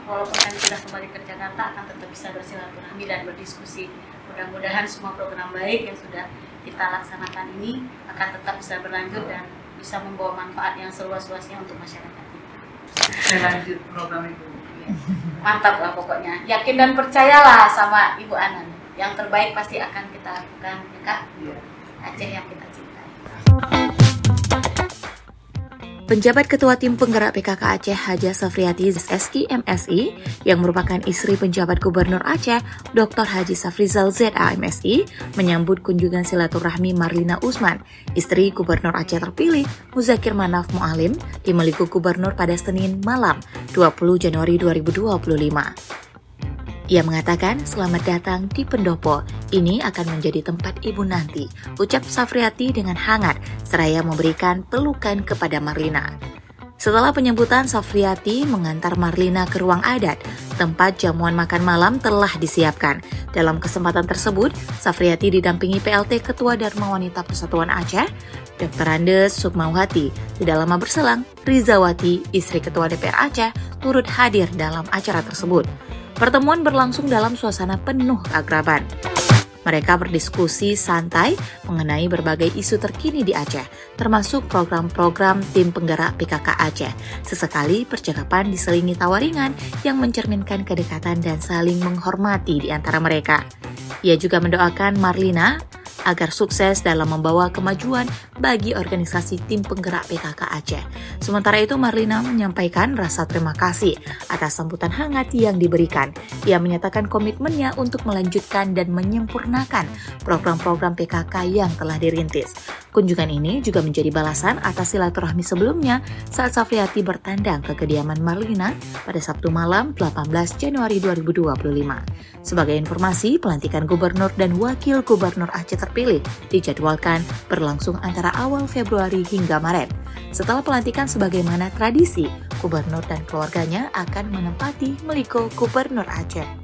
walaupun kami sudah kembali ke Jakarta akan tetap bisa bersilaturahmi dan berdiskusi. Mudah-mudahan semua program baik yang sudah kita laksanakan ini akan tetap bisa berlanjut dan bisa membawa manfaat yang seluas-luasnya untuk masyarakat kita. Saya lanjut program itu. Mantap lah pokoknya. Yakin dan percayalah sama Ibu Anan. Yang terbaik pasti akan kita lakukan, ya Kak? Iya. Aceh yang kita cintai. Penjabat Ketua Tim Penggerak PKK Aceh Haja Safriati SIMSI yang merupakan istri penjabat Gubernur Aceh Dr. Haji Safrizal ZAMSI menyambut kunjungan silaturahmi Marlina Usman, istri Gubernur Aceh terpilih Muzakir Manaf Mualim di Meliku Gubernur pada Senin malam 20 Januari 2025. Ia mengatakan, selamat datang di Pendopo, ini akan menjadi tempat ibu nanti, ucap Safriati dengan hangat, seraya memberikan pelukan kepada Marlina. Setelah penyambutan, Safriati mengantar Marlina ke ruang adat, tempat jamuan makan malam telah disiapkan. Dalam kesempatan tersebut, Safriati didampingi PLT Ketua Dharma Wanita Persatuan Aceh, Dr. Andes Sukmawati. Tidak lama berselang, Rizawati, istri Ketua DPR Aceh, turut hadir dalam acara tersebut. Pertemuan berlangsung dalam suasana penuh keakraban. Mereka berdiskusi santai mengenai berbagai isu terkini di Aceh, termasuk program-program tim penggerak PKK Aceh. Sesekali percakapan diselingi tawa ringan yang mencerminkan kedekatan dan saling menghormati di antara mereka. Ia juga mendoakan Marlina agar sukses dalam membawa kemajuan bagi organisasi tim penggerak PKK Aceh. Sementara itu, Marlina menyampaikan rasa terima kasih atas sambutan hangat yang diberikan. Ia menyatakan komitmennya untuk melanjutkan dan menyempurnakan program-program PKK yang telah dirintis. Kunjungan ini juga menjadi balasan atas silaturahmi sebelumnya saat Safriati bertandang ke kediaman Marlina pada Sabtu malam 18 Januari 2025. Sebagai informasi, pelantikan gubernur dan wakil gubernur Aceh terpilih dijadwalkan berlangsung antara awal Februari hingga Maret. Setelah pelantikan sebagaimana tradisi, gubernur dan keluarganya akan menempati Meliko Gubernur Aceh.